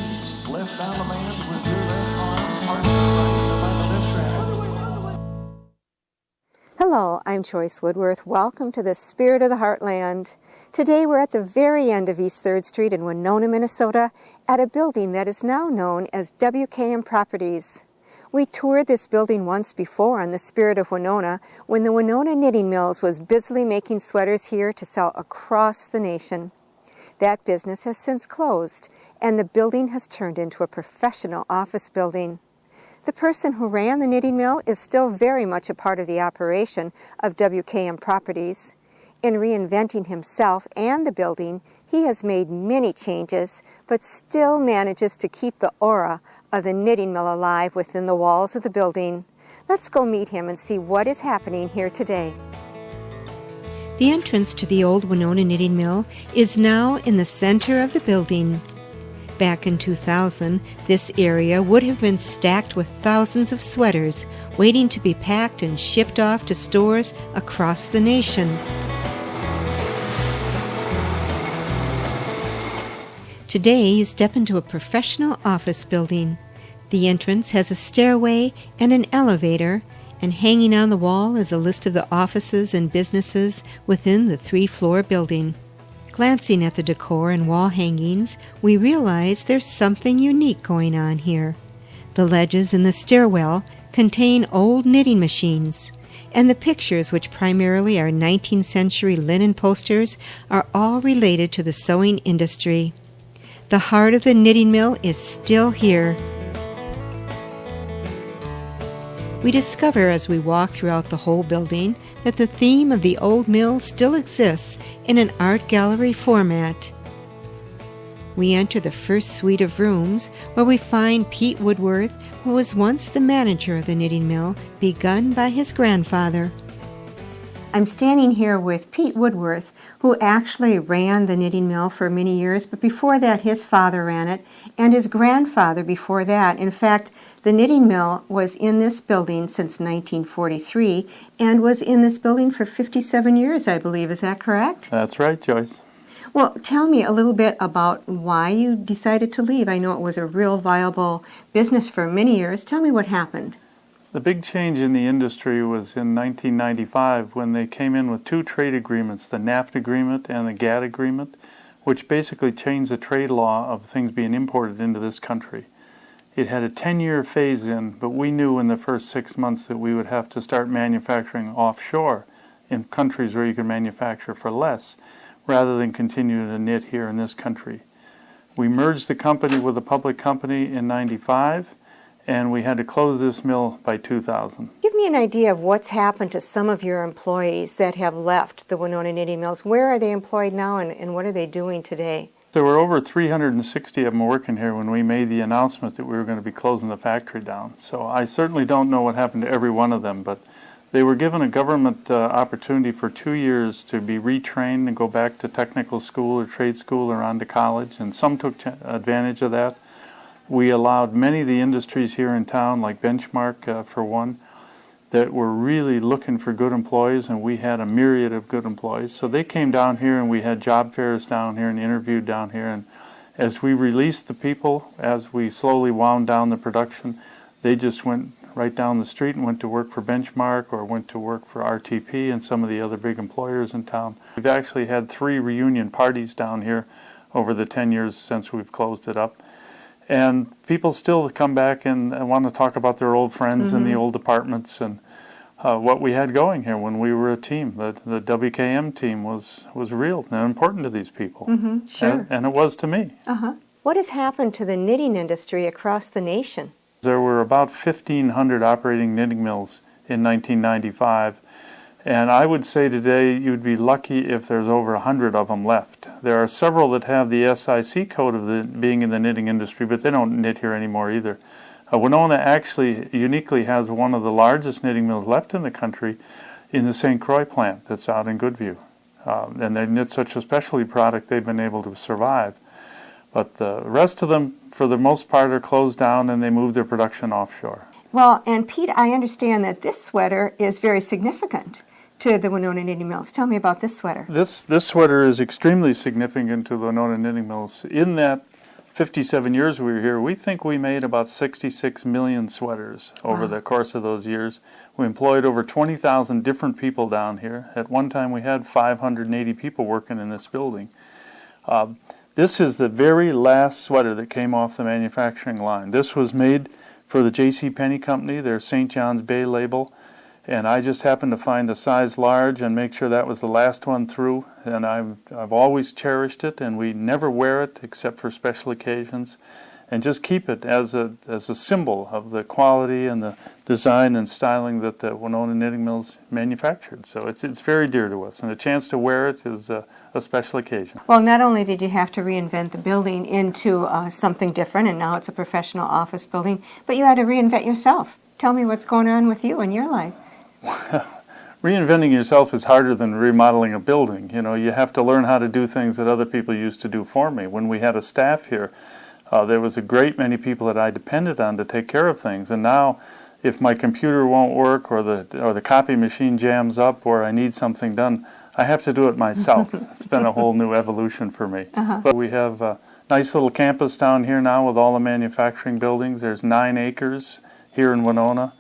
trees, left down the man with your left arm, hard to find the district. Hello, I'm Joyce Woodworth. Welcome to the Spirit of the Heartland. Today we're at the very end of East 3rd Street in Winona, Minnesota, at a building that is now known as WKM Properties. We toured this building once before on the Spirit of Winona when the Winona Knitting Mills was busily making sweaters here to sell across the nation. That business has since closed, and the building has turned into a professional office building. The person who ran the knitting mill is still very much a part of the operation of WKM Properties. In reinventing himself and the building, he has made many changes, but still manages to keep the aura of the knitting mill alive within the walls of the building. Let's go meet him and see what is happening here today. The entrance to the old Winona Knitting Mill is now in the center of the building. Back in 2000, this area would have been stacked with thousands of sweaters waiting to be packed and shipped off to stores across the nation. Today, you step into a professional office building. The entrance has a stairway and an elevator, and hanging on the wall is a list of the offices and businesses within the 3-floor building. Glancing at the decor and wall hangings, we realize there's something unique going on here. The ledges in the stairwell contain old knitting machines, and the pictures, which primarily are 19th century linen posters, are all related to the sewing industry. The heart of the knitting mill is still here. We discover as we walk throughout the whole building that the theme of the old mill still exists in an art gallery format. We enter the first suite of rooms where we find Pete Woodworth, who was once the manager of the knitting mill, begun by his grandfather. I'm standing here with Pete Woodworth, who actually ran the knitting mill for many years, but before that his father ran it, and his grandfather before that. In fact, the knitting mill was in this building since 1943 and was in this building for 57 years, I believe. Is that correct? That's right, Joyce. Well, tell me a little bit about why you decided to leave. I know it was a real viable business for many years. Tell me what happened. The big change in the industry was in 1995 when they came in with 2 trade agreements, the NAFTA agreement and the GATT agreement, which basically changed the trade law of things being imported into this country. It had a 10-year phase-in, but we knew in the first 6 months that we would have to start manufacturing offshore in countries where you could manufacture for less, rather than continue to knit here in this country. We merged the company with a public company in 95, and we had to close this mill by 2000. Give me an idea of what's happened to some of your employees that have left the Winona Knitting Mills. Where are they employed now, and what are they doing today? There were over 360 of them working here when we made the announcement that we were going to be closing the factory down. So I certainly don't know what happened to every one of them, but they were given a government opportunity for 2 years to be retrained and go back to technical school or trade school or on to college, and some took advantage of that. We allowed many of the industries here in town, like Benchmark for one, that were really looking for good employees, and we had a myriad of good employees. So they came down here, and we had job fairs down here and interviewed down here. And as we released the people, as we slowly wound down the production, they just went right down the street and went to work for Benchmark or went to work for RTP and some of the other big employers in town. We've actually had 3 reunion parties down here over the 10 years since we've closed it up. And people still come back and want to talk about their old friends and the old departments and what we had going here when we were a team. The WKM team was real and important to these people. Sure. And it was to me. What has happened to the knitting industry across the nation? There were about 1,500 operating knitting mills in 1995. And I would say today you'd be lucky if there's over 100 of them left. There are several that have the SIC code of being in the knitting industry, but they don't knit here anymore either. Winona actually uniquely has one of the largest knitting mills left in the country in the St. Croix plant that's out in Goodview. And they knit such a specialty product they've been able to survive. But the rest of them, for the most part, are closed down and they move their production offshore. Well, and Pete, I understand that this sweater is very significant to the Winona Knitting Mills. Tell me about this sweater. This sweater is extremely significant to the Winona Knitting Mills in that 57 years we were here, we think we made about 66 million sweaters over the course of those years. We employed over 20,000 different people down here. At one time we had 580 people working in this building. This is the very last sweater that came off the manufacturing line. This was made for the J.C. Penney Company, their St. John's Bay label, and I just happened to find a size large and make sure that was the last one through, and I've always cherished it, and we never wear it except for special occasions, and just keep it as a symbol of the quality and the design and styling that the Winona Knitting Mills manufactured. So it's very dear to us, and a chance to wear it is a special occasion. Well, not only did you have to reinvent the building into something different, and now it's a professional office building, but you had to reinvent yourself. Tell me what's going on with you in your life. Reinventing yourself is harder than remodeling a building. You know, you have to learn how to do things that other people used to do for me. When we had a staff here, there was a great many people that I depended on to take care of things. And now, if my computer won't work, or the copy machine jams up, or I need something done, I have to do it myself. It's been a whole new evolution for me. But we have a nice little campus down here now with all the manufacturing buildings. There's 9 acres here in Winona.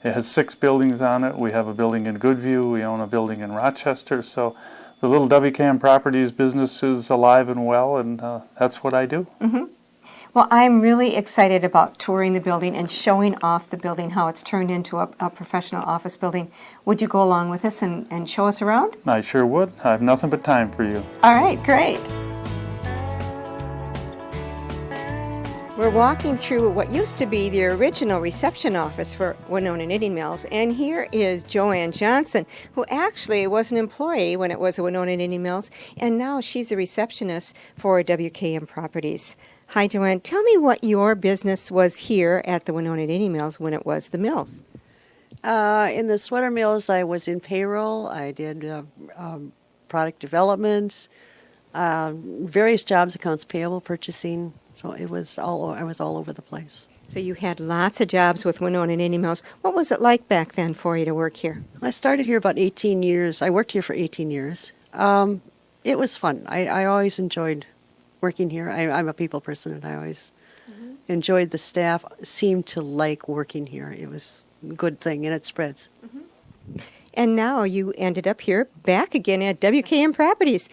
It has 6 buildings on it. We have a building in Goodview. We own a building in Rochester. So the little WKM Properties business is alive and well, and that's what I do. Mm-hmm. Well, I'm really excited about touring the building and showing off the building, how it's turned into a professional office building. Would you go along with us and show us around? I sure would. I have nothing but time for you. All right, great. We're walking through what used to be the original reception office for Winona Knitting Mills, and here is Joanne Johnson, who actually was an employee when it was a Winona Knitting Mills, and now she's a receptionist for WKM Properties. Hi, Joanne. Tell me what your business was here at the Winona Knitting Mills when it was the mills. In the sweater mills, I was in payroll. I did product development, various jobs, accounts payable, purchasing. So I was all over the place. So you had lots of jobs with Winona Knitting Mills. What was it like back then for you to work here? I started here about 18 years. I worked here for 18 years. It was fun. I always enjoyed working here. I'm a people person, and I always enjoyed the staff. Seemed to like working here. It was a good thing, and it spreads. And now you ended up here back again at WKM Properties.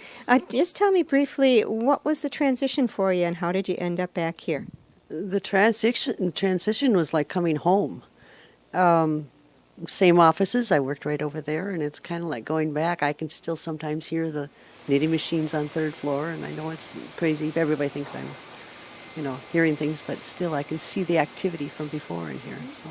Just tell me briefly, what was the transition for you, and how did you end up back here? The transition was like coming home. Same offices. I worked right over there, and it's kind of like going back. I can still sometimes hear the knitting machines on 3rd floor, and I know it's crazy. Everybody thinks I'm, hearing things, but still I can see the activity from before in here. So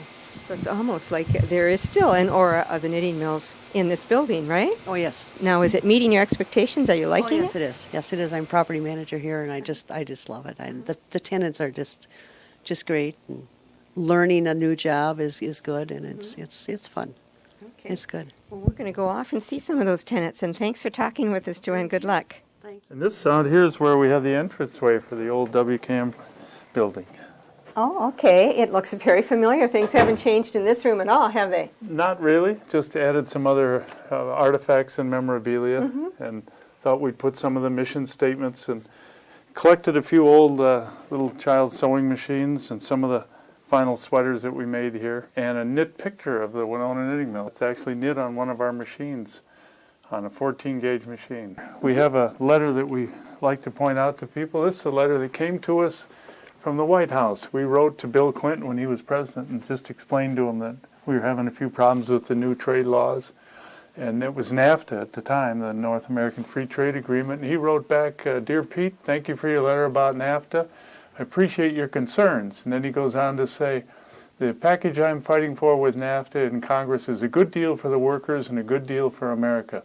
It's almost like there is still an aura of the knitting mills in this building, right? Oh, yes. Now, is it meeting your expectations? Are you liking yes, it? it is. Yes, it is. I'm property manager here, and I just love it. The tenants are just great. And learning a new job is good, and it's fun. Okay. It's good. Well, we're going to go off and see some of those tenants, and thanks for talking with us, Joanne. Good luck. Thank you. And this out here is where we have the entranceway for the old WKM building. Oh, okay. It looks very familiar. Things haven't changed in this room at all, have they? Not really, just added some other artifacts and memorabilia, and thought we'd put some of the mission statements, and collected a few old little child sewing machines and some of the final sweaters that we made here, and a knit picture of the Winona Knitting Mill. It's actually knit on one of our machines, on a 14-gauge machine. We have a letter that we like to point out to people. This is a letter that came to us from the White House. We wrote to Bill Clinton when he was president and just explained to him that we were having a few problems with the new trade laws. And it was NAFTA at the time, the North American Free Trade Agreement. And he wrote back, "Dear Pete, thank you for your letter about NAFTA. I appreciate your concerns." And then he goes on to say, "The package I'm fighting for with NAFTA in Congress is a good deal for the workers and a good deal for America.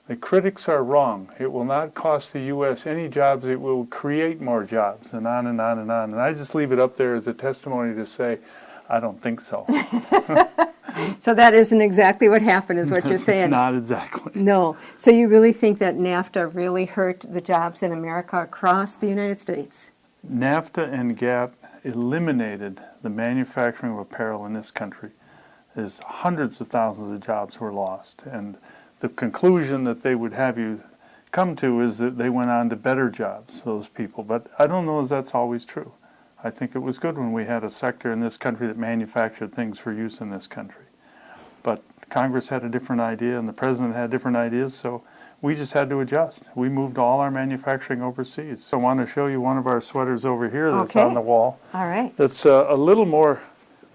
The critics are wrong. It will not cost the U.S. any jobs. It will create more jobs," and on and on and on. And I just leave it up there as a testimony to say, I don't think so. So that isn't exactly what happened, is what you're saying. Not exactly. No. So you really think that NAFTA really hurt the jobs in America across the United States? NAFTA and GATT eliminated the manufacturing of apparel in this country. There's hundreds of thousands of jobs were lost. And the conclusion that they would have you come to is that they went on to better jobs, those people. But I don't know if that's always true. I think it was good when we had a sector in this country that manufactured things for use in this country. But Congress had a different idea and the president had different ideas, so we just had to adjust. We moved all our manufacturing overseas. So I want to show you one of our sweaters over here that's on the wall. All right. That's a little more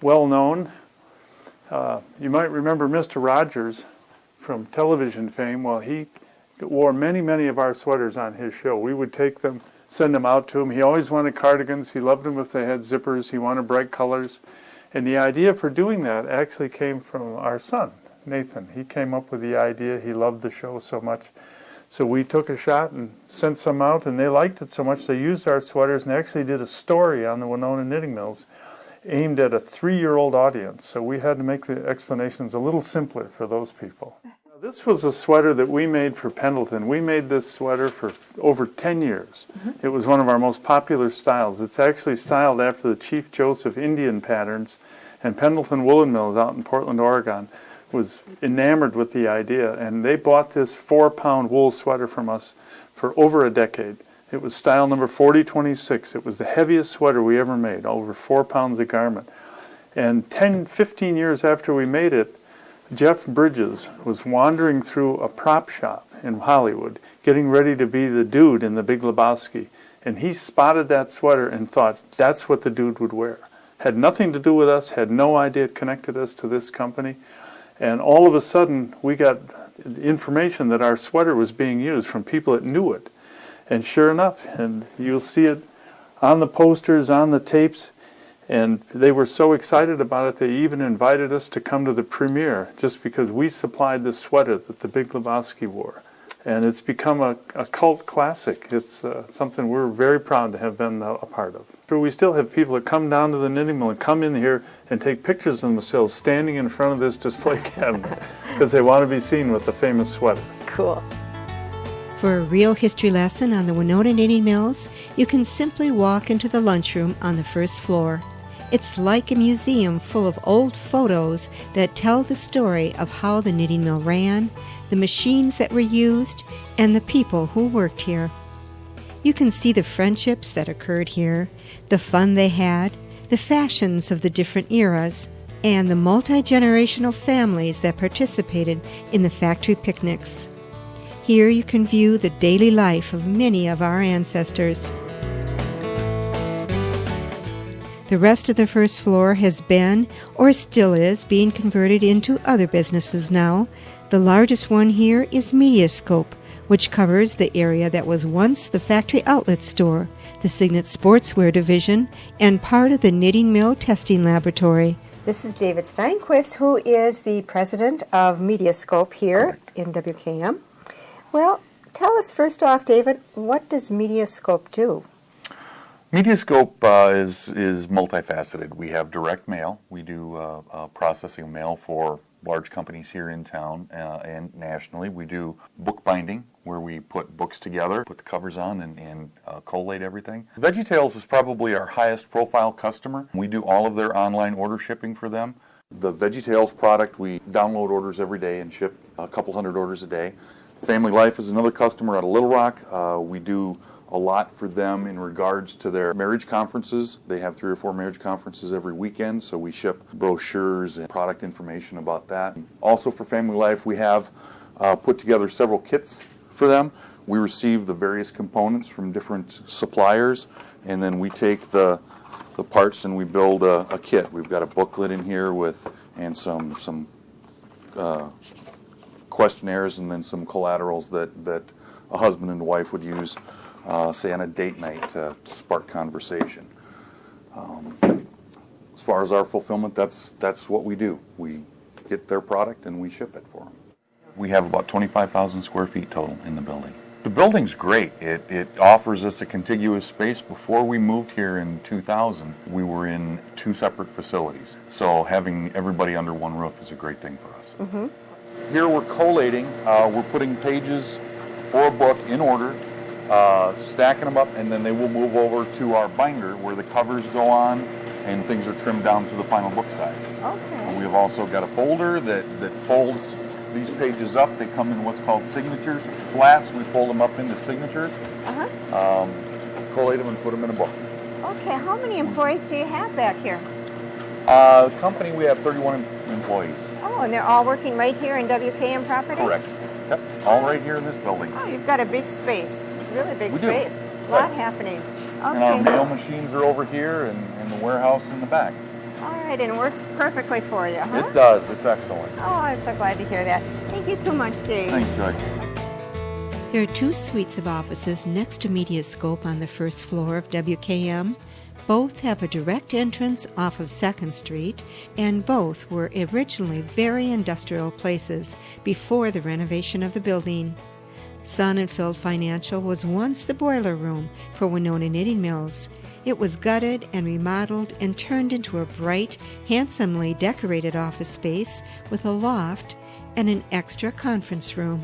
well-known. You might remember Mr. Rogers from television fame. Well, he wore many, many of our sweaters on his show. We would take them, send them out to him. He always wanted cardigans. He loved them if they had zippers. He wanted bright colors. And the idea for doing that actually came from our son, Nathan. He came up with the idea. He loved the show so much. So we took a shot and sent some out, and they liked it so much they used our sweaters and actually did a story on the Winona Knitting Mills aimed at a 3-year-old audience. So we had to make the explanations a little simpler for those people. Now, this was a sweater that we made for Pendleton. We made this sweater for over 10 years. It was one of our most popular styles. It's actually styled after the Chief Joseph Indian patterns, and Pendleton Woolen Mills out in Portland, Oregon was enamored with the idea, and they bought this 4-pound wool sweater from us for over a decade. It was style number 4026. It was the heaviest sweater we ever made, over 4 pounds a garment. And 15 years after we made it, Jeff Bridges was wandering through a prop shop in Hollywood, getting ready to be the dude in The Big Lebowski, and he spotted that sweater and thought, that's what the dude would wear. Had nothing to do with us, had no idea it connected us to this company. And all of a sudden, we got information that our sweater was being used from people that knew it. And sure enough, and you'll see it on the posters, on the tapes, and they were so excited about it, they even invited us to come to the premiere just because we supplied the sweater that the Big Lebowski wore. And it's become a cult classic. It's something we're very proud to have been a part of. But we still have people that come down to the knitting mill and come in here and take pictures of themselves standing in front of this display cabinet because they want to be seen with the famous sweater. Cool. For a real history lesson on the Winona Knitting Mills, you can simply walk into the lunchroom on the first floor. It's like a museum full of old photos that tell the story of how the knitting mill ran, the machines that were used, and the people who worked here. You can see the friendships that occurred here, the fun they had, the fashions of the different eras, and the multi-generational families that participated in the factory picnics. Here you can view the daily life of many of our ancestors. The rest of the first floor has been, or still is, being converted into other businesses now. The largest one here is Mediascope, which covers the area that was once the factory outlet store, the Signet Sportswear division, and part of the knitting mill testing laboratory. This is David Steinquist, who is the president of Mediascope here in WKM. Well, tell us first off, David, what does Mediascope do? Mediascope is multifaceted. We have direct mail. We do processing of mail for large companies here in town and nationally. We do bookbinding, where we put books together, put the covers on, and collate everything. VeggieTales is probably our highest profile customer. We do all of their online order shipping for them. The VeggieTales product, we download orders every day and ship a couple hundred orders a day. Family Life is another customer out of Little Rock. We do a lot for them in regards to their marriage conferences. They have 3 or 4 marriage conferences every weekend, so we ship brochures and product information about that. Also for Family Life, we have put together several kits for them. We receive the various components from different suppliers, and then we take the parts and we build a kit. We've got a booklet in here and some questionnaires and then some collaterals that a husband and wife would use, say on a date night to spark conversation. As far as our fulfillment, that's what we do. We get their product and we ship it for them. We have about 25,000 square feet total in the building. The building's great. It offers us a contiguous space. Before we moved here in 2000, we were in 2 separate facilities. So having everybody under one roof is a great thing for us. Mm-hmm. Here we're collating. We're putting pages for a book in order, stacking them up, and then they will move over to our binder where the covers go on and things are trimmed down to the final book size. Okay. And we have also got a folder that folds these pages up. They come in what's called signatures flats. We fold them up into signatures, collate them, and put them in a book. Okay, how many employees do you have back here? The company, we have 31 employees. Oh, and they're all working right here in WKM Properties? Correct. Yep, all right here in this building. Oh, you've got a big space, really big We do. space. A lot happening. And our Okay. mail machines are over here and the warehouse in the back. All right, and it works perfectly for you, huh? It does. It's excellent. Oh, I'm so glad to hear that. Thank you so much, Dave. Thanks, Joyce. There are 2 suites of offices next to Mediascope on the first floor of WKM. Both have a direct entrance off of 2nd Street, and both were originally very industrial places before the renovation of the building. Sonnenfeld Financial was once the boiler room for Winona Knitting Mills. It was gutted and remodeled and turned into a bright, handsomely decorated office space with a loft and an extra conference room.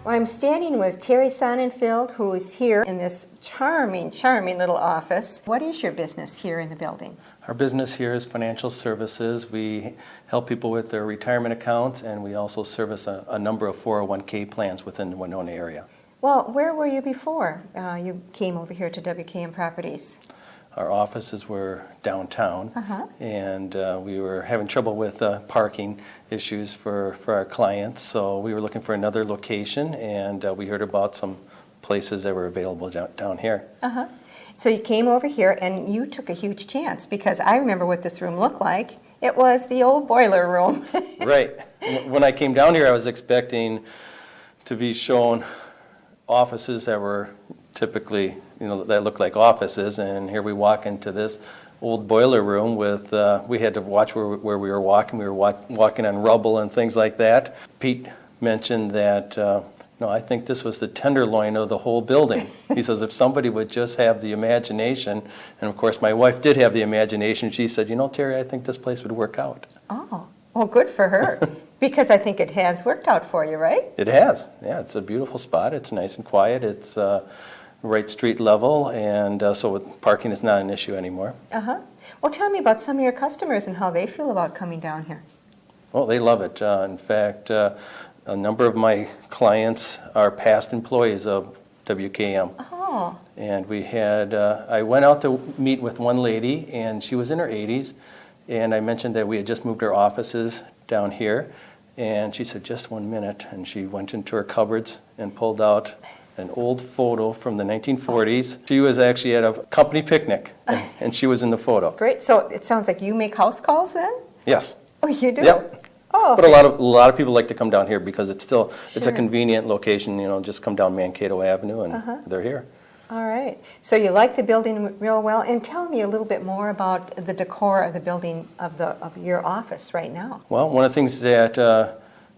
Well, I'm standing with Terry Sonnenfeld, who is here in this charming, charming little office. What is your business here in the building? Our business here is financial services. We help people with their retirement accounts, and we also service a number of 401k plans within the Winona area. Well, where were you before you came over here to WKM Properties? Our offices were downtown, and we were having trouble with parking issues for our clients, so we were looking for another location, and we heard about some places that were available down here. So you came over here and you took a huge chance, because I remember what this room looked like. It was the old boiler room. Right. When I came down here, I was expecting to be shown offices that were typically, that looked like offices, and here we walk into this old boiler room with, we had to watch where we were walking. We were walking on rubble and things like that. Pete mentioned that, I think this was the tenderloin of the whole building. He says if somebody would just have the imagination, and of course my wife did have the imagination, she said, Terry, I think this place would work out. Oh, well, good for her, because I think it has worked out for you, right? It has. Yeah, it's a beautiful spot. It's nice and quiet. It's right street level, and so parking is not an issue anymore. Well, tell me about some of your customers and how they feel about coming down here. Well, they love it. In fact, a number of my clients are past employees of WKM. Oh. And we had, I went out to meet with one lady, and she was in her 80s, and I mentioned that we had just moved our offices down here, and she said, just 1 minute, and she went into her cupboards and pulled out an old photo from the 1940s. She was actually at a company picnic, and she was in the photo. Great. So it sounds like you make house calls then? Yes. Oh, you do? Yep. Oh, But a lot of people like to come down here because it's still it's a Sure. convenient location. Just come down Mankato Avenue and they're here. All right. So you like the building real well, and tell me a little bit more about the decor of the building of your office right now. Well, one of the things that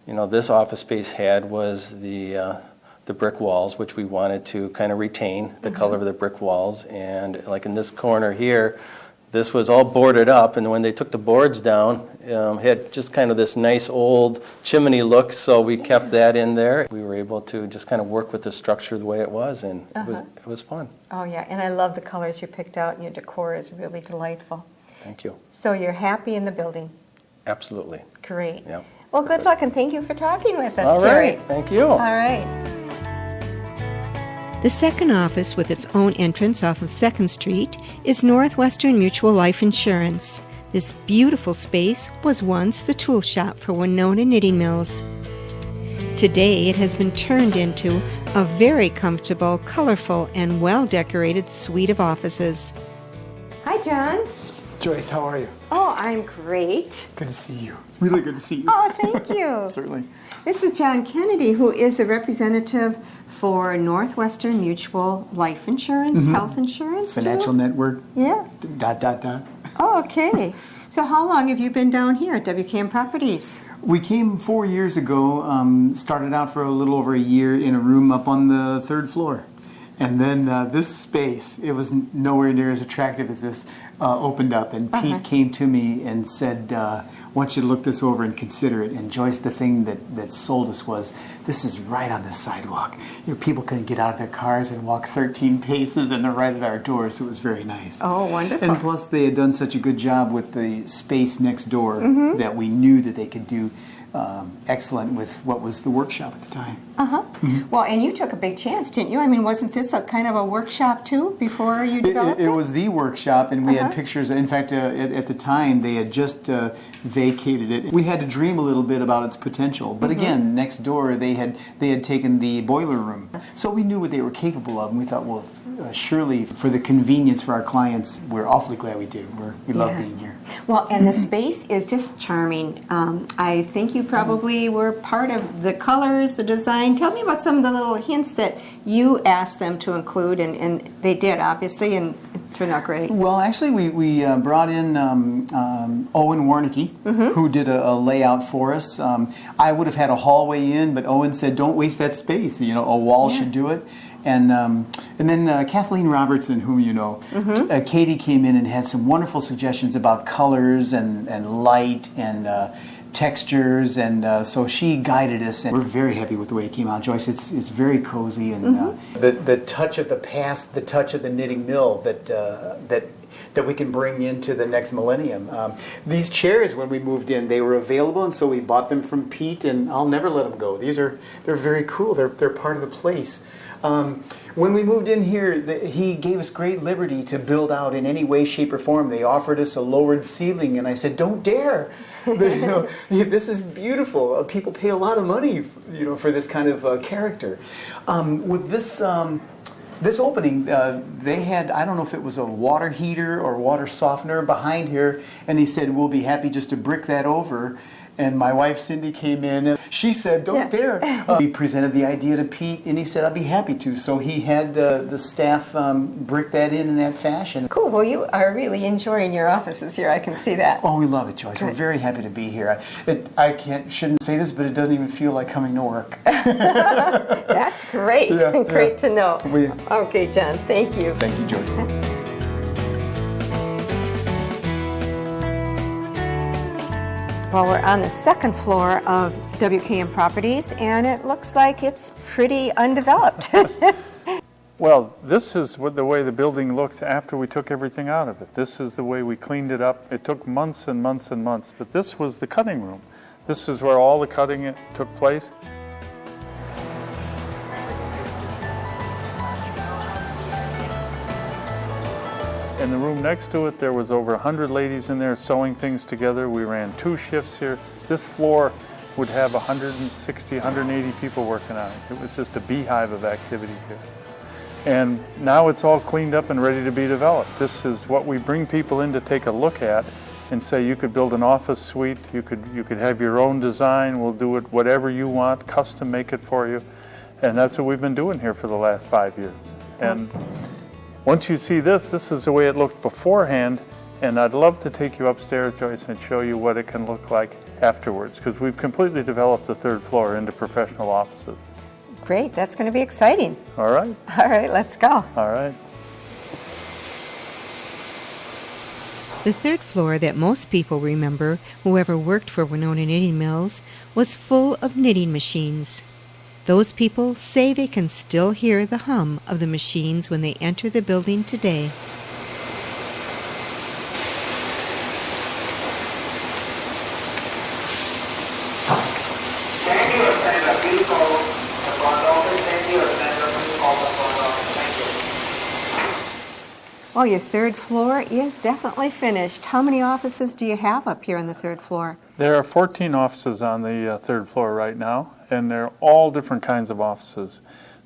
this office space had was the brick walls, which we wanted to kind of retain the color of the brick walls. And like in this corner here, this was all boarded up, and when they took the boards down, had just kind of this nice old chimney look, so we kept that in there. We were able to just kind of work with the structure the way it was, and it was fun. Oh, yeah, and I love the colors you picked out, and your decor is really delightful. Thank you. So you're happy in the building. Absolutely. Great. Yep. Well, good luck, and thank you for talking with us, All Terry. right. Thank you. All right. The second office, with its own entrance off of 2nd Street, is Northwestern Mutual Life Insurance. This beautiful space was once the tool shop for Winona Knitting Mills. Today, it has been turned into a very comfortable, colorful, and well-decorated suite of offices. Hi, John. Joyce, how are you? Oh, I'm great. Good to see you. Really good to see you. Oh, thank you. Certainly. This is John Kennedy, who is the representative for Northwestern Mutual Life Insurance, Health Insurance, too? Financial network. Yeah. ... Oh, okay. So how long have you been down here at WKM Properties? We came 4 years ago, started out for a little over a year in a room up on the 3rd floor. And then this space, it was nowhere near as attractive as this, opened up. And Pete came to me and said, I want you to look this over and consider it. And Joyce, the thing that sold us was, this is right on the sidewalk. People couldn't get out of their cars and walk 13 paces, and they're right at our door, so it was very nice. Oh, wonderful. And plus, they had done such a good job with the space next door that we knew that they could do excellent with what was the workshop at the time. Well, and you took a big chance, didn't you? I mean, wasn't this a kind of a workshop too before you developed it? It was the workshop, and we had pictures. In fact, at the time, they had just vacated it. We had to dream a little bit about its potential. But again, next door, they had taken the boiler room. So we knew what they were capable of, and we thought, well, surely for the convenience for our clients, we're awfully glad we did. We love being here. Well, and the space is just charming. I think you probably were part of the colors, the design. Tell me about some of the little hints that you asked them to include, and they did, obviously, and it turned out great. Well, actually, we brought in Owen Warnicki, who did a layout for us. I would have had a hallway in, but Owen said, don't waste that space. You know, a wall should do it. And then Kathleen Robertson, whom you know, Katie came in and had some wonderful suggestions about colors and light and textures, and so she guided us, and we're very happy with the way it came out, Joyce. It's very cozy, and the touch of the past, the touch of the knitting mill that we can bring into the next millennium. These chairs, when we moved in, they were available, and so we bought them from Pete, and I'll never let them go. They're very cool. They're part of the place. When we moved in here, he gave us great liberty to build out in any way, shape, or form. They offered us a lowered ceiling, and I said, don't dare. This is beautiful. People pay a lot of money, for this kind of character. With this opening, they had, I don't know if it was a water heater or water softener behind here, and he said, we'll be happy just to brick that over. And my wife, Cindy, came in, and she said, don't dare. We presented the idea to Pete, and he said, I'd be happy to. So he had the staff brick that in that fashion. Cool. Well, you are really enjoying your offices here. I can see that. Oh, we love it, Joyce. We're very happy to be here. Shouldn't say this, but it doesn't even feel like coming to work. That's great. Great to know. Okay, John. Thank you. Thank you, Joyce. Well, we're on the second floor of WKM Properties, and it looks like it's pretty undeveloped. Well, this is the way the building looked after we took everything out of it. This is the way we cleaned it up. It took months and months and months, but this was the cutting room. This is where all the cutting took place. In the room next to it, there was over 100 ladies in there sewing things together. We ran 2 shifts here. This floor would have 160, 180 people working on it. It was just a beehive of activity here. And now it's all cleaned up and ready to be developed. This is what we bring people in to take a look at and say, you could build an office suite, you could have your own design, we'll do it whatever you want, custom make it for you. And that's what we've been doing here for the last 5 years. And once you see this is the way it looked beforehand, and I'd love to take you upstairs, Joyce, and show you what it can look like afterwards, because we've completely developed the 3rd floor into professional offices. Great, that's going to be exciting. All right. All right, let's go. All right. The 3rd floor that most people remember, whoever worked for Winona Knitting Mills, was full of knitting machines. Those people say they can still hear the hum of the machines when they enter the building today. Well, your 3rd floor is definitely finished. How many offices do you have up here on the 3rd floor? There are 14 offices on the 3rd floor right now, and they're all different kinds of offices.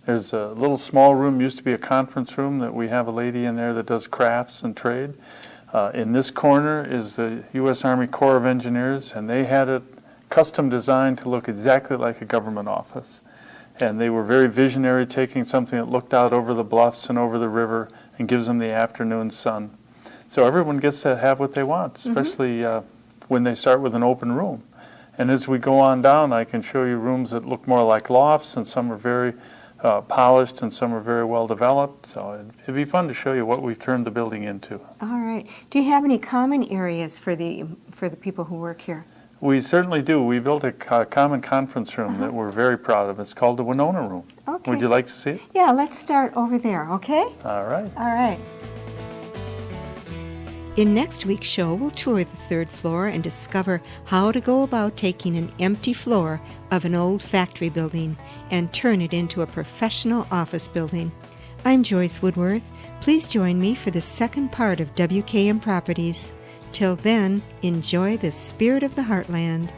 There's a little small room, used to be a conference room, that we have a lady in there that does crafts and trade. In this corner is the U.S. Army Corps of Engineers, and they had it custom designed to look exactly like a government office. And they were very visionary, taking something that looked out over the bluffs and over the river and gives them the afternoon sun. So everyone gets to have what they want, especially when they start with an open room. And as we go on down, I can show you rooms that look more like lofts, and some are very polished and some are very well developed. So it'd be fun to show you what we've turned the building into. All right. Do you have any common areas for the people who work here? We certainly do. We built a common conference room that we're very proud of. It's called the Winona Room. Okay. Would you like to see it? Yeah, let's start over there, okay? All right. All right. In next week's show, we'll tour the third floor and discover how to go about taking an empty floor of an old factory building and turn it into a professional office building. I'm Joyce Woodworth. Please join me for the second part of WKM Properties. Till then, enjoy the spirit of the Heartland.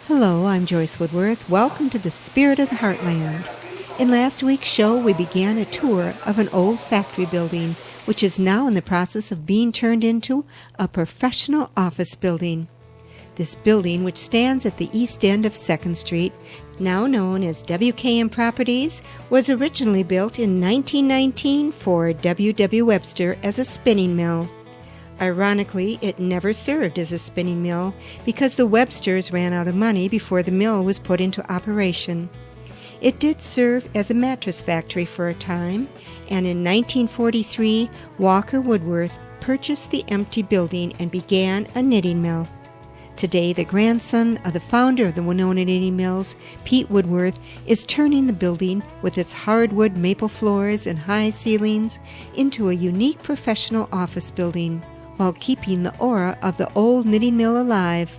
Hello, I'm Joyce Woodworth. Welcome to the Spirit of the Heartland. In last week's show, we began a tour of an old factory building, which is now in the process of being turned into a professional office building. This building, which stands at the east end of 2nd Street, now known as WKM Properties, was originally built in 1919 for W. Webster as a spinning mill. Ironically, it never served as a spinning mill because the Websters ran out of money before the mill was put into operation. It did serve as a mattress factory for a time, and in 1943, Walker Woodworth purchased the empty building and began a knitting mill. Today, the grandson of the founder of the Winona Knitting Mills, Pete Woodworth, is turning the building with its hardwood maple floors and high ceilings into a unique professional office building, while keeping the aura of the old knitting mill alive.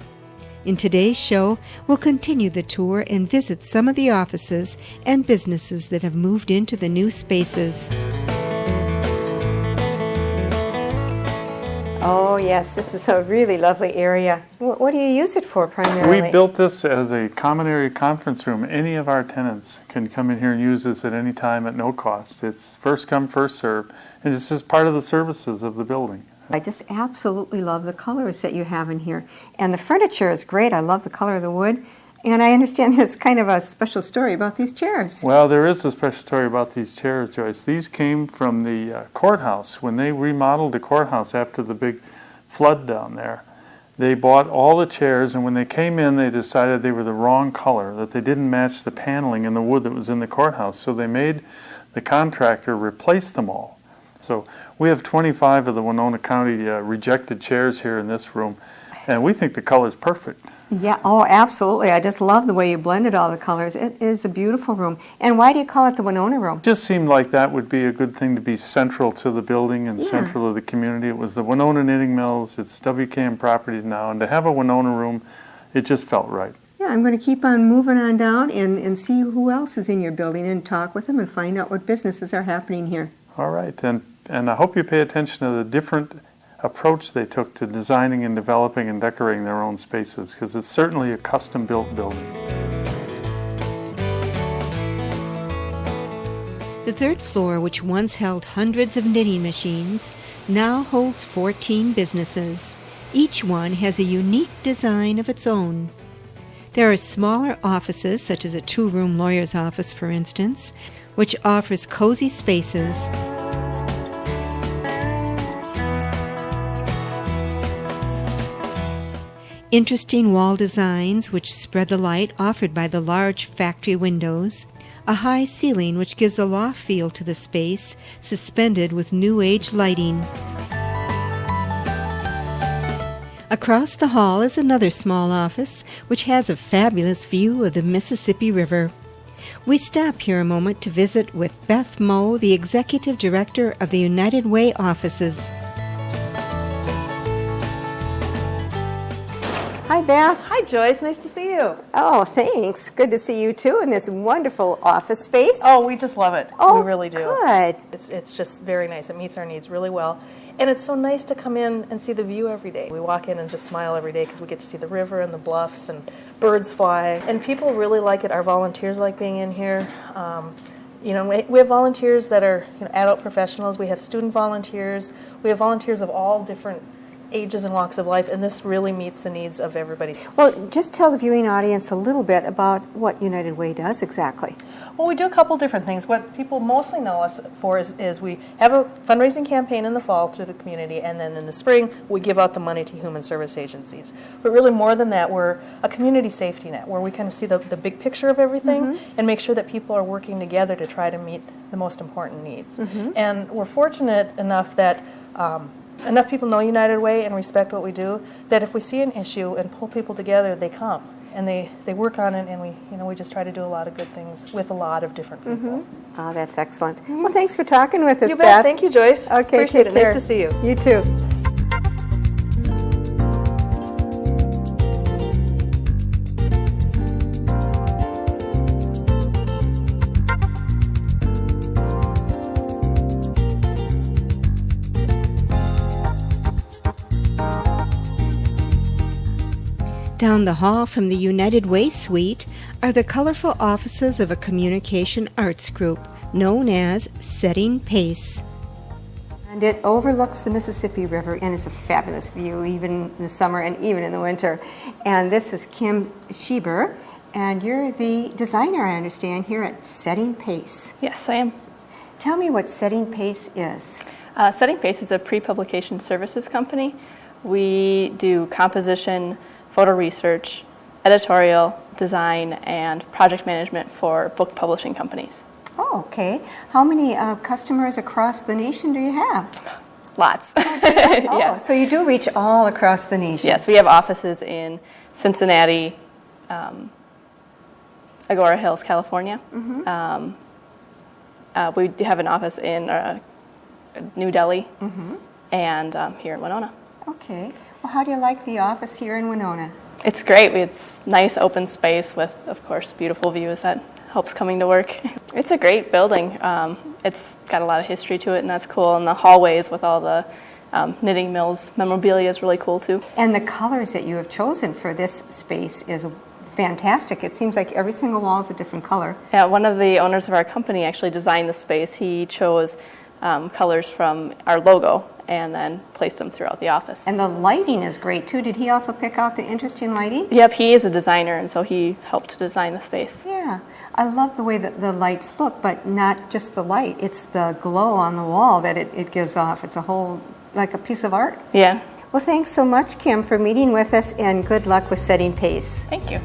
In today's show, we'll continue the tour and visit some of the offices and businesses that have moved into the new spaces. Oh, yes, this is a really lovely area. What do you use it for primarily? We built this as a common area conference room. Any of our tenants can come in here and use this at any time at no cost. It's first come, first serve, and it's just part of the services of the building. I just absolutely love the colors that you have in here. And the furniture is great. I love the color of the wood. And I understand there's kind of a special story about these chairs. Well, there is a special story about these chairs, Joyce. These came from the courthouse. When they remodeled the courthouse after the big flood down there, they bought all the chairs, and when they came in, they decided they were the wrong color, that they didn't match the paneling and the wood that was in the courthouse. So they made the contractor replace them all. So we have 25 of the Winona County rejected chairs here in this room, and we think the color's perfect. Yeah, oh, absolutely. I just love the way you blended all the colors. It is a beautiful room. And why do you call it the Winona Room? It just seemed like that would be a good thing to be central to the building and central to the community. It was the Winona Knitting Mills, it's WKM Properties now, and to have a Winona Room, it just felt right. Yeah, I'm going to keep on moving on down and see who else is in your building and talk with them and find out what businesses are happening here. All right, and I hope you pay attention to the different approach they took to designing and developing and decorating their own spaces, because it's certainly a custom-built building. The third floor, which once held hundreds of knitting machines, now holds 14 businesses. Each one has a unique design of its own. There are smaller offices, such as a 2-room lawyer's office, for instance, which offers cozy spaces. Interesting wall designs which spread the light offered by the large factory windows, a high ceiling which gives a loft feel to the space, suspended with new age lighting. Across the hall is another small office which has a fabulous view of the Mississippi River. We stop here a moment to visit with Beth Moe, the Executive Director of the United Way offices. Hi, Beth. Hi, Joyce. Nice to see you. Oh, thanks. Good to see you, too, in this wonderful office space. Oh, we just love it. Oh, we really do. Good. It's just very nice. It meets our needs really well. And it's so nice to come in and see the view every day. We walk in and just smile every day because we get to see the river and the bluffs and birds fly. And people really like it. Our volunteers like being in here. we have volunteers that are adult professionals. We have student volunteers. We have volunteers of all different ages and walks of life, and this really meets the needs of everybody. Well, just tell the viewing audience a little bit about what United Way does exactly. Well, we do a couple different things. What people mostly know us for is we have a fundraising campaign in the fall through the community, and then in the spring we give out the money to human service agencies. But really more than that, we're a community safety net where we kind of see the big picture of everything and make sure that people are working together to try to meet the most important needs. And we're fortunate enough that enough people know United Way and respect what we do that if we see an issue and pull people together, they come and they work on it, and we just try to do a lot of good things with a lot of different people. Oh, that's excellent. Well, thanks for talking with us, You Beth. bet. Thank you, Joyce. Okay, Appreciate take it. care. Nice to see you. You too. Down the hall from the United Way suite are the colorful offices of a communication arts group known as Setting Pace. And it overlooks the Mississippi River and is a fabulous view even in the summer and even in the winter. And this is Kim Schieber, and you're the designer, I understand, here at Setting Pace. Yes, I am. Tell me what Setting Pace is. Setting Pace is a pre-publication services company. We do composition, photo research, editorial, design, and project management for book publishing companies. Oh, okay. How many customers across the nation do you have? Lots. Oh, so you do reach all across the nation. Yes, we have offices in Cincinnati, Agora Hills, California. We have an office in New Delhi and here in Winona. Okay. Well, how do you like the office here in Winona? It's great. It's nice open space with, of course, beautiful views. That helps coming to work. It's a great building. It's got a lot of history to it, and that's cool. And the hallways with all the knitting mills memorabilia is really cool, too. And the colors that you have chosen for this space is fantastic. It seems like every single wall is a different color. Yeah, one of the owners of our company actually designed the space. He chose colors from our logo and then placed them throughout the office. And the lighting is great, too. Did he also pick out the interesting lighting? Yep, he is a designer, and so he helped to design the space. Yeah. I love the way that the lights look, but not just the light. It's the glow on the wall that it gives off. It's a whole, like a piece of art. Yeah. Well, thanks so much, Kim, for meeting with us, and good luck with Setting Pace. Thank you.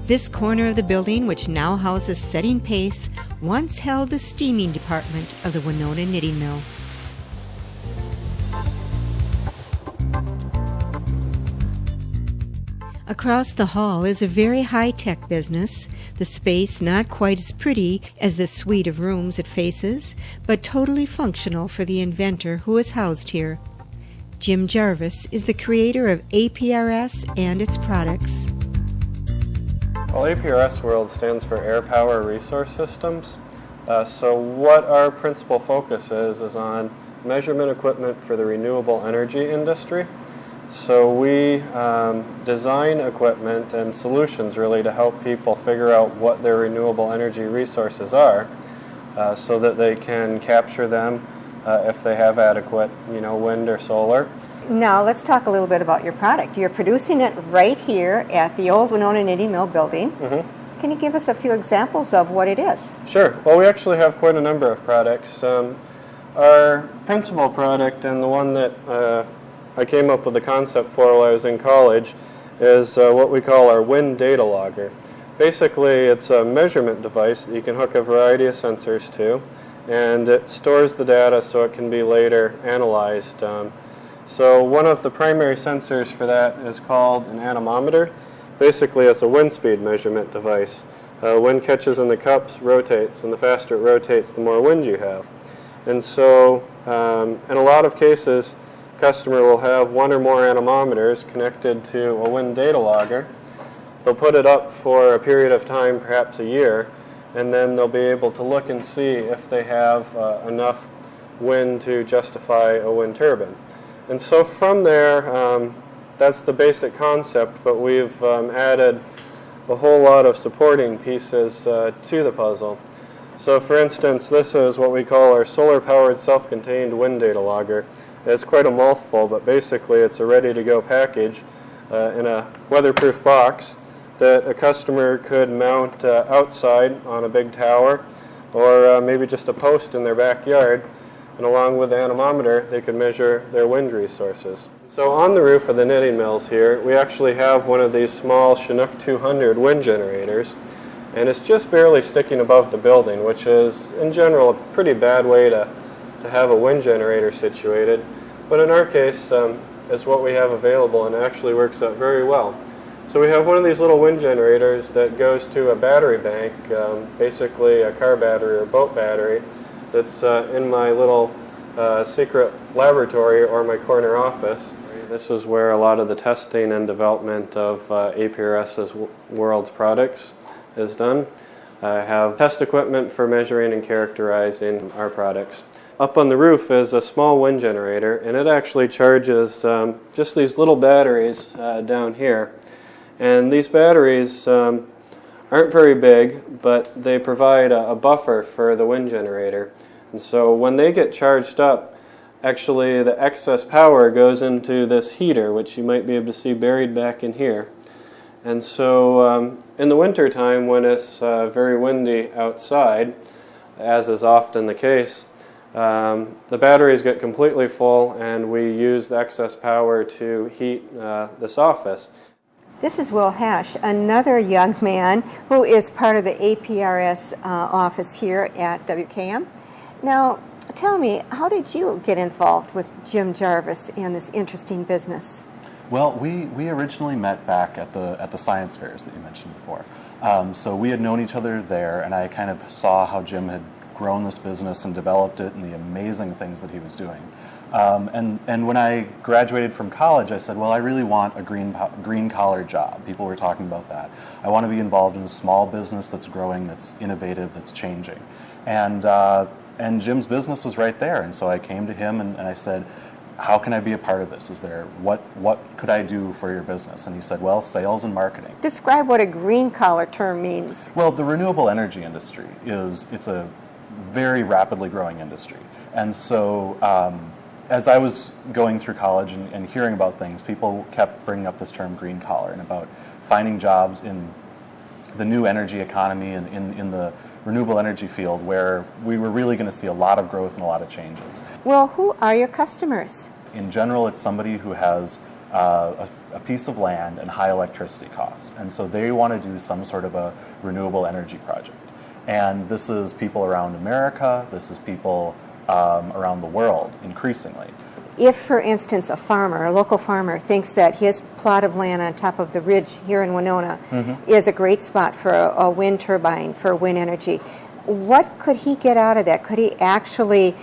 This corner of the building, which now houses Setting Pace, once held the steaming department of the Winona Knitting Mill. Across the hall is a very high-tech business, the space not quite as pretty as the suite of rooms it faces, but totally functional for the inventor who is housed here. Jim Jarvis is the creator of APRS and its products. Well, APRS World stands for Air Power Resource Systems. So what our principal focus is on measurement equipment for the renewable energy industry. So we design equipment and solutions really to help people figure out what their renewable energy resources are so that they can capture them if they have adequate, wind or solar. Now, let's talk a little bit about your product. You're producing it right here at the old Winona Knitting Mill building. Can you give us a few examples of what it is? Sure. Well, we actually have quite a number of products. Our principal product, and the one that I came up with the concept for while I was in college, is what we call our wind data logger. Basically, it's a measurement device that you can hook a variety of sensors to, and it stores the data so it can be later analyzed. So one of the primary sensors for that is called an anemometer. Basically, it's a wind speed measurement device. Wind catches in the cups, rotates, and the faster it rotates, the more wind you have. And so, in a lot of cases, customer will have one or more anemometers connected to a wind data logger. They'll put it up for a period of time, perhaps a year, and then they'll be able to look and see if they have enough wind to justify a wind turbine. And so from there, that's the basic concept, but we've added a whole lot of supporting pieces to the puzzle. So for instance, this is what we call our solar-powered self-contained wind data logger. It's quite a mouthful, but basically it's a ready-to-go package in a weatherproof box that a customer could mount outside on a big tower, or maybe just a post in their backyard. And along with the anemometer, they could measure their wind resources. So on the roof of the knitting mills here, we actually have one of these small Chinook 200 wind generators. And it's just barely sticking above the building, which is, in general, a pretty bad way to have a wind generator situated. But in our case, it's what we have available, and it actually works out very well. So we have one of these little wind generators that goes to a battery bank, basically a car battery or boat battery, that's in my little secret laboratory or my corner office. This is where a lot of the testing and development of APRS's World's products is done. I have test equipment for measuring and characterizing our products. Up on the roof is a small wind generator, and it actually charges just these little batteries down here. And these batteries aren't very big, but they provide a buffer for the wind generator. And so when they get charged up, actually the excess power goes into this heater, which you might be able to see buried back in here. And so in the winter time, when it's very windy outside, as is often the case, the batteries get completely full, and we use the excess power to heat this office. This is Will Hash, another young man who is part of the APRS office here at WKM. Now, tell me, how did you get involved with Jim Jarvis in this interesting business? Well, we originally met back at the science fairs that you mentioned before. So we had known each other there, and I kind of saw how Jim had grown this business and developed it and the amazing things that he was doing. And when I graduated from college, I said, well, I really want a green collar job. People were talking about that. I want to be involved in a small business that's growing, that's innovative, that's changing. And Jim's business was right there. And so I came to him and I said, how can I be a part of this? What could I do for your business? And he said, well, sales and marketing. Describe what a green collar term means. Well, the renewable energy industry it's a very rapidly growing industry. And so as I was going through college and hearing about things, people kept bringing up this term green collar and about finding jobs in the new energy economy and in the renewable energy field where we were really going to see a lot of growth and a lot of changes. Well, who are your customers? In general, it's somebody who has a piece of land and high electricity costs, and so they want to do some sort of a renewable energy project. And this is people around America, this is people around the world, increasingly. If, for instance, a local farmer, thinks that his plot of land on top of the ridge here in Winona is a great spot for a wind turbine, for wind energy, what could he get out of that? Could he actually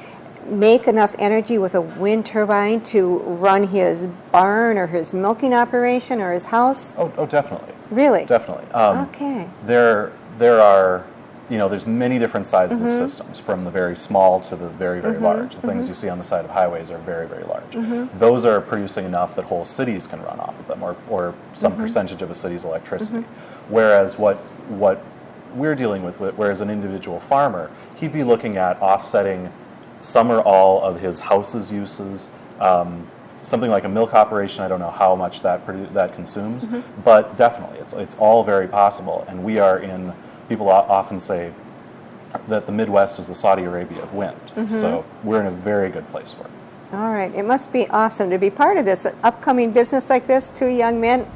make enough energy with a wind turbine to run his barn or his milking operation or his house? Oh, definitely. Really? Definitely. Okay. There are, there's many different sizes of systems, from the very small to the very, very large. The things you see on the side of highways are very, very large. Those are producing enough that whole cities can run off of them, or some percentage of a city's electricity. Whereas what we're dealing with, whereas an individual farmer, he'd be looking at offsetting some or all of his house's uses. Something like a milk operation, I don't know how much that consumes, but definitely it's all very possible. And we are in, people often say that the Midwest is the Saudi Arabia of wind. So we're in a very good place for it. All right. It must be awesome to be part of this upcoming business like this. Two young men,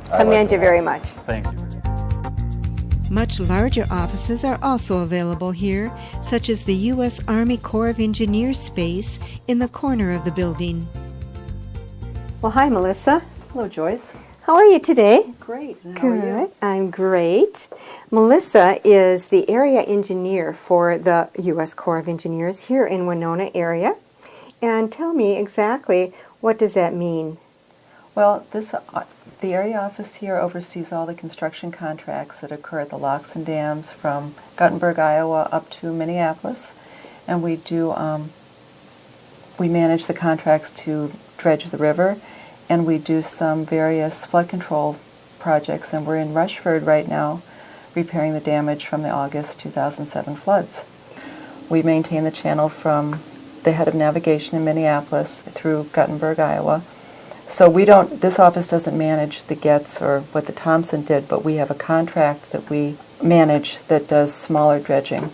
commend you very much. Thank you. Much larger offices are also available here, such as the U.S. Army Corps of Engineers space in the corner of the building. Well, hi, Melissa. Hello, Joyce. How are you today? Great. And how are Good. you? I'm great. Melissa is the area engineer for the U.S. Corps of Engineers here in Winona area. And tell me exactly, what does that mean? Well, the area office here oversees all the construction contracts that occur at the locks and dams from Guttenberg, Iowa, up to Minneapolis, and we manage the contracts to dredge the river, and we do some various flood control projects, and we're in Rushford right now repairing the damage from the August 2007 floods. We maintain the channel from the head of navigation in Minneapolis through Guttenberg, Iowa. So this office doesn't manage the Getz or what the Thompson did, but we have a contract that we manage that does smaller dredging.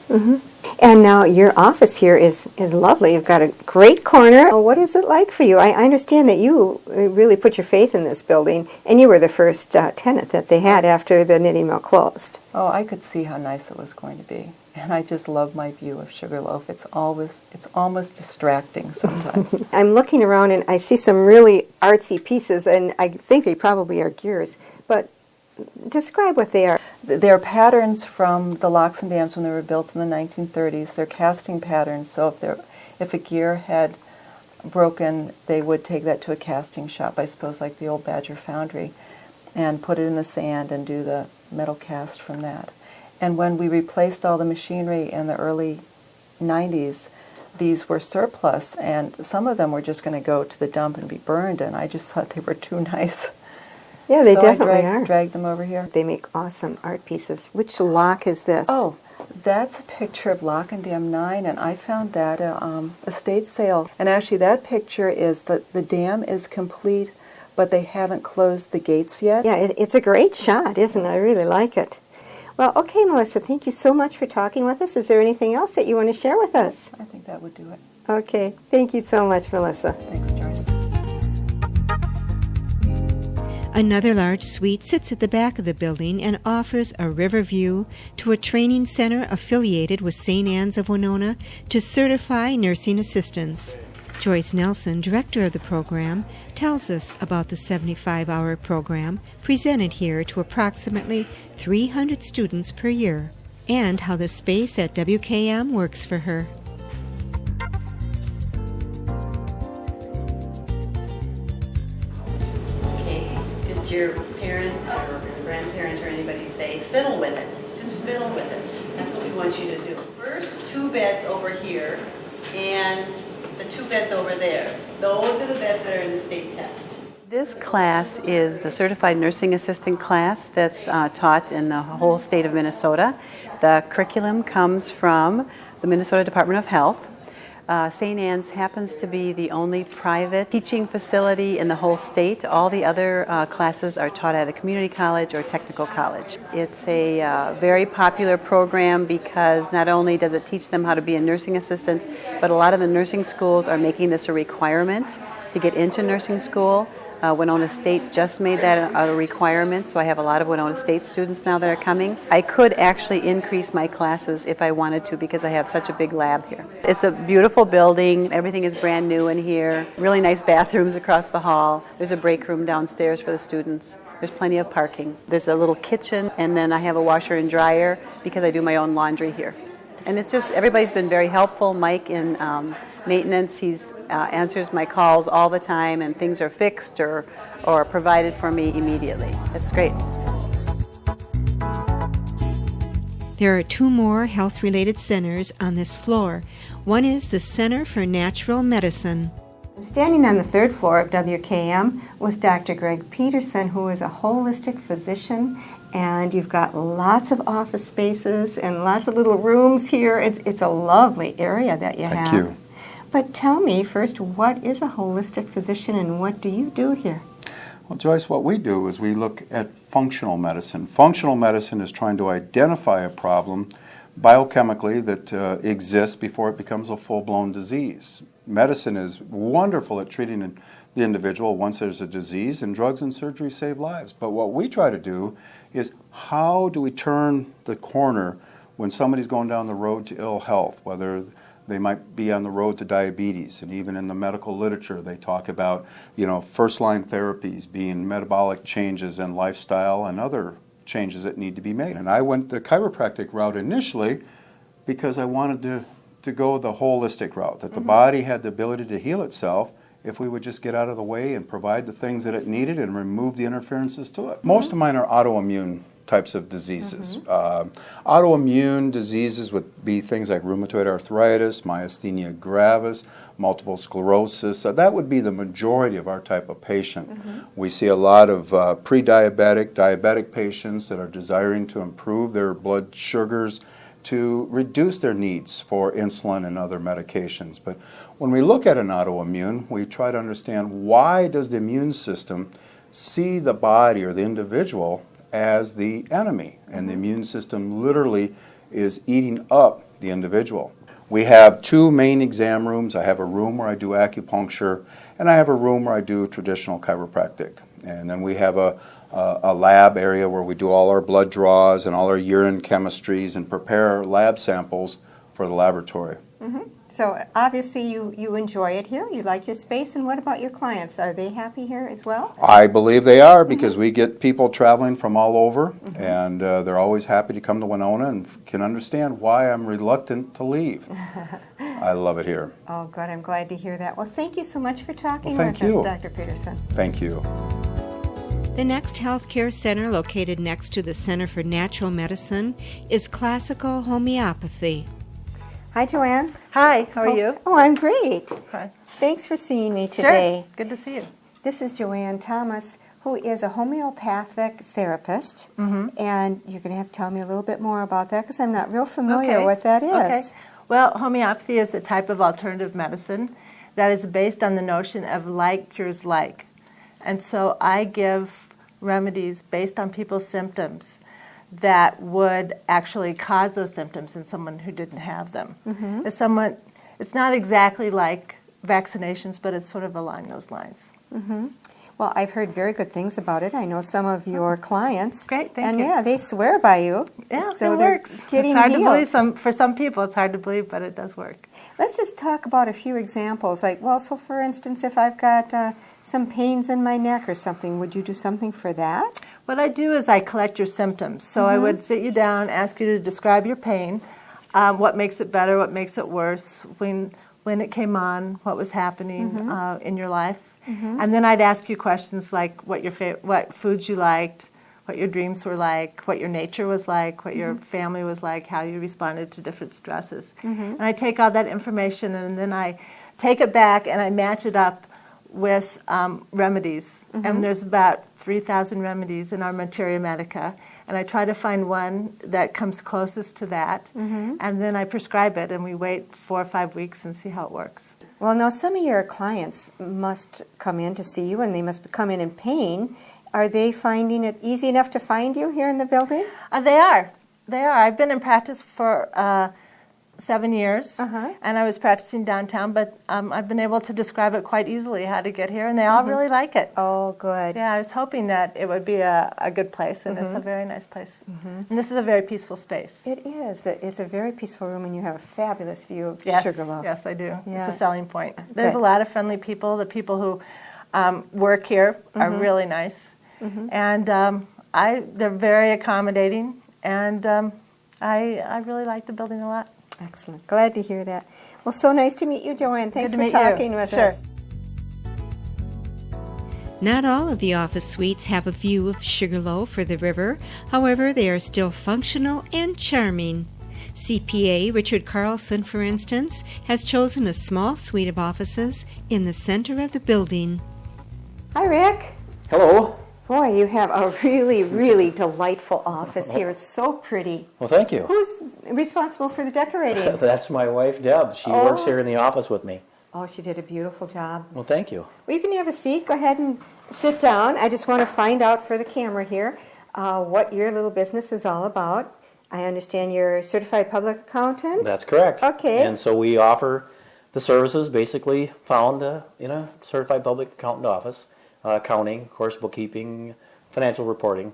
And now your office here is lovely. You've got a great corner. What is it like for you? I understand that you really put your faith in this building, and you were the first tenant that they had after the knitting mill closed. Oh, I could see how nice it was going to be. And I just love my view of Sugarloaf. It's almost distracting sometimes. I'm looking around and I see some really artsy pieces, and I think they probably are gears. But describe what they are. They're patterns from the locks and dams when they were built in the 1930s. They're casting patterns, so if a gear had broken, they would take that to a casting shop, I suppose like the old Badger Foundry, and put it in the sand and do the metal cast from that. And when we replaced all the machinery in the early 90s, these were surplus, and some of them were just going to go to the dump and be burned, and I just thought they were too nice. Yeah, they so definitely I are. dragged them over here. They make awesome art pieces. Which lock is this? Oh, that's a picture of Lock and Dam 9, and I found that at a estate sale. And actually that picture is that the dam is complete, but they haven't closed the gates yet. Yeah, it's a great shot, isn't it? I really like it. Well, okay, Melissa, thank you so much for talking with us. Is there anything else that you want to share with us? I think that would do it. Okay, thank you so much, Melissa. Thanks, Joyce. Another large suite sits at the back of the building and offers a river view to a training center affiliated with St. Anne's of Winona to certify nursing assistants. Joyce Nelson, director of the program, tells us about the 75-hour program presented here to approximately 300 students per year and how the space at WKM works for her. Did your parents or grandparents or anybody say, fiddle with it, just fiddle with it? That's what we want you to do. First, 2 beds over here and the 2 beds over there. Those are the beds that are in the state test. This class is the Certified Nursing Assistant class that's taught in the whole state of Minnesota. The curriculum comes from the Minnesota Department of Health. St. Anne's happens to be the only private teaching facility in the whole state. All the other classes are taught at a community college or technical college. It's a very popular program because not only does it teach them how to be a nursing assistant, but a lot of the nursing schools are making this a requirement to get into nursing school. Winona State just made that a requirement, so I have a lot of Winona State students now that are coming. I could actually increase my classes if I wanted to because I have such a big lab here. It's a beautiful building. Everything is brand new in here. Really nice bathrooms across the hall. There's a break room downstairs for the students. There's plenty of parking. There's a little kitchen, and then I have a washer and dryer because I do my own laundry here. And it's just, everybody's been very helpful. Mike in maintenance, he's answers my calls all the time, and things are fixed or provided for me immediately. It's great. There are 2 more health-related centers on this floor. One is the Center for Natural Medicine. I'm standing on the 3rd floor of WKM with Dr. Greg Peterson, who is a holistic physician, and you've got lots of office spaces and lots of little rooms here. It's a lovely area that you have. Thank you. But tell me first, what is a holistic physician and what do you do here? Well, Joyce, what we do is we look at functional medicine. Functional medicine is trying to identify a problem biochemically that exists before it becomes a full-blown disease. Medicine is wonderful at treating the individual once there's a disease, and drugs and surgery save lives. But what we try to do is how do we turn the corner when somebody's going down the road to ill health, whether they might be on the road to diabetes, and even in the medical literature they talk about, first-line therapies being metabolic changes in lifestyle and other changes that need to be made. And I went the chiropractic route initially because I wanted to go the holistic route, that the body had the ability to heal itself if we would just get out of the way and provide the things that it needed and remove the interferences to it. Most of mine are autoimmune types of diseases. Autoimmune diseases would be things like rheumatoid arthritis, myasthenia gravis, multiple sclerosis. So that would be the majority of our type of patient. We see a lot of pre-diabetic, diabetic patients that are desiring to improve their blood sugars to reduce their needs for insulin and other medications. But when we look at an autoimmune, we try to understand why does the immune system see the body or the individual as the enemy, and the immune system literally is eating up the individual. We have two main exam rooms. I have a room where I do acupuncture, and I have a room where I do traditional chiropractic. And then we have a lab area where we do all our blood draws and all our urine chemistries and prepare lab samples for the laboratory. So obviously you enjoy it here. You like your space. And what about your clients? Are they happy here as well? I believe they are, because we get people traveling from all over, and they're always happy to come to Winona and can understand why I'm reluctant to leave. I love it here. Oh, good. I'm glad to hear that. Well, thank you so much for talking Thank with you. us, Dr. Peterson. Thank you. The next healthcare center, located next to the Center for Natural Medicine, is Classical Homeopathy. Hi, Joanne. Hi, how are you? Oh, I'm great. Hi. Thanks for seeing me today. Sure. Good to see you. This is Joanne Thomas, who is a homeopathic therapist, and you're going to have to tell me a little bit more about that because I'm not real familiar what that is. Okay. Well, homeopathy is a type of alternative medicine that is based on the notion of like cures like. And so I give remedies based on people's symptoms that would actually cause those symptoms in someone who didn't have them. It's not exactly like vaccinations, but it's sort of along those lines. Well, I've heard very good things about it. I know some of your clients. Great, thank and you. yeah, they swear by you. Yeah, so it they're works. Getting it's hard healed. to believe. For some people, it's hard to believe, but it does work. Let's just talk about a few examples. Like, well, so for instance, if I've got some pains in my neck or something, would you do something for that? What I do is I collect your symptoms. So I would sit you down, ask you to describe your pain, what makes it better, what makes it worse, when it came on, what was happening in your life. And then I'd ask you questions like what foods you liked, what your dreams were like, what your nature was like, what your family was like, how you responded to different stresses. And I take all that information and then I take it back and I match it up with remedies. And there's about 3,000 remedies in our Materia Medica. And I try to find one that comes closest to that. And then I prescribe it and we wait 4 or 5 weeks and see how it works. Well, now some of your clients must come in to see you and they must come in pain. Are they finding it easy enough to find you here in the building? They are. I've been in practice for 7 years, and I was practicing downtown, but I've been able to describe it quite easily how to get here, and they all really like it. Oh, good. Yeah, I was hoping that it would be a good place, and it's a very nice place. And this is a very peaceful space. It is. It's a very peaceful room, and you have a fabulous view of Sugarloaf. Yes, I do. Yeah. It's a selling point. There's a lot of friendly people. The people who work here are really nice, and they're very accommodating, and I really like the building a lot. Excellent. Glad to hear that. Well, so nice to meet you, Joanne. Thanks Good to for meet talking you. with Sure. us. Not all of the office suites have a view of Sugarloaf or the river. However, they are still functional and charming. CPA Richard Carlson, for instance, has chosen a small suite of offices in the center of the building. Hi, Rick. Hello. Boy, you have a really, really delightful office here. It's so pretty. Well, thank you. Who's responsible for the decorating? That's my wife, Deb. She works here in the office with me. Oh, she did a beautiful job. Well, thank you. Well, you can have a seat. Go ahead and sit down. I just want to find out for the camera here what your little business is all about. I understand you're a certified public accountant? That's correct. Okay. And so we offer the services basically found in a certified public accountant office. Accounting, of course, bookkeeping, financial reporting.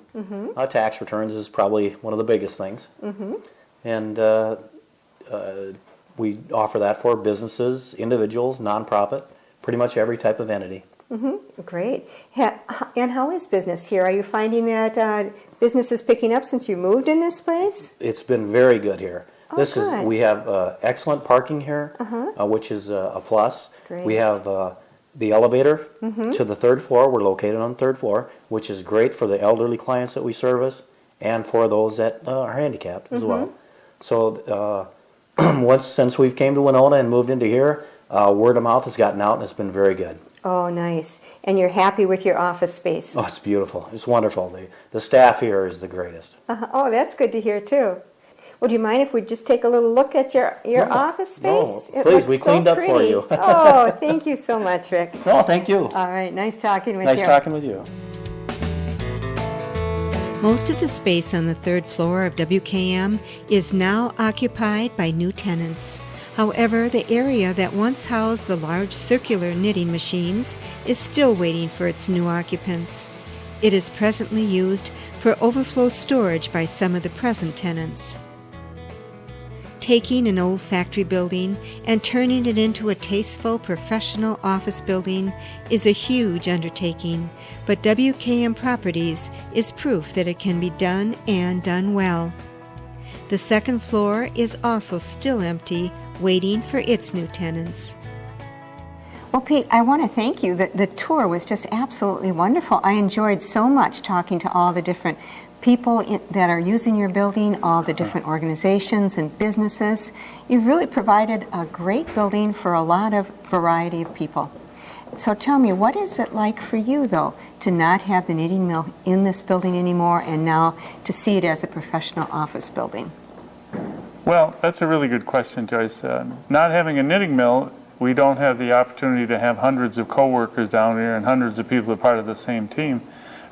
Tax returns is probably one of the biggest things. And we offer that for businesses, individuals, nonprofit, pretty much every type of entity. Great. And how is business here? Are you finding that business is picking up since you moved in this place? It's been very good here. Oh, good. We have excellent parking here, which is a plus. Great. We have the elevator to the third floor. We're located on the third floor, which is great for the elderly clients that we service and for those that are handicapped as well. So since we've came to Winona and moved into here, word of mouth has gotten out and it's been very good. Oh, nice. And you're happy with your office space? Oh, it's beautiful. It's wonderful. The staff here is the greatest. Oh, that's good to hear, too. Would you mind if we just take a little look at your No, office no, space? It please, looks we so cleaned up for pretty. you. Oh, thank you so much, Rick. No, thank you. All right, nice talking with Nice you. talking with you. Most of the space on the third floor of WKM is now occupied by new tenants. However, the area that once housed the large circular knitting machines is still waiting for its new occupants. It is presently used for overflow storage by some of the present tenants. Taking an old factory building and turning it into a tasteful professional office building is a huge undertaking, but WKM Properties is proof that it can be done and done well. The second floor is also still empty, waiting for its new tenants. Well, Pete, I want to thank you. The tour was just absolutely wonderful. I enjoyed so much talking to all the different people that are using your building, all the different organizations and businesses. You've really provided a great building for a lot of variety of people. So tell me, what is it like for you, though, to not have the knitting mill in this building anymore and now to see it as a professional office building? Well, that's a really good question, Joyce. Not having a knitting mill, we don't have the opportunity to have hundreds of coworkers down here and hundreds of people that are part of the same team.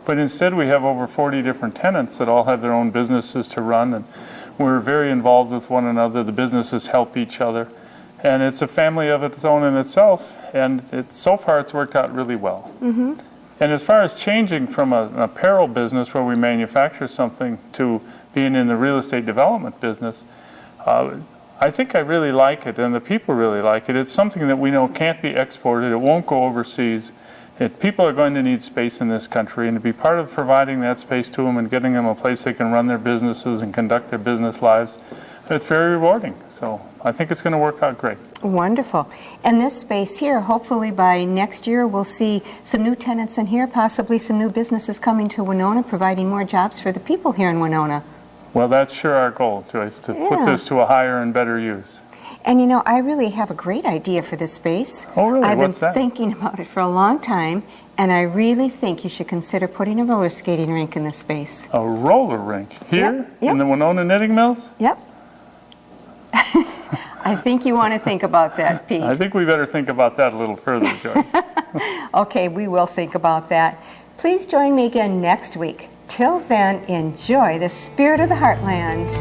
But instead we have over 40 different tenants that all have their own businesses to run, and we're very involved with one another. The businesses help each other, and it's a family of its own in itself, and so far it's worked out really well. Mm-hmm. And as far as changing from an apparel business where we manufacture something to being in the real estate development business, I think I really like it, and the people really like it. It's something that we know can't be exported. It won't go overseas. People are going to need space in this country, and to be part of providing that space to them and getting them a place they can run their businesses and conduct their business lives, it's very rewarding. So I think it's going to work out great. Wonderful. And this space here, hopefully by next year, we'll see some new tenants in here, possibly some new businesses coming to Winona, providing more jobs for the people here in Winona. Well, that's sure our goal, Joyce, to put this to a higher and better use. And you know, I really have a great idea for this space. Oh, really? I've What's been that? thinking about it for a long time, and I really think you should consider putting a roller skating rink in this space. A roller rink? Here? Yep. In the Winona Knitting Mills? Yep. I think you want to think about that, Pete. I think we better think about that a little further, Joyce. Okay, we will think about that. Please join me again next week. Till then, enjoy the spirit of the Heartland.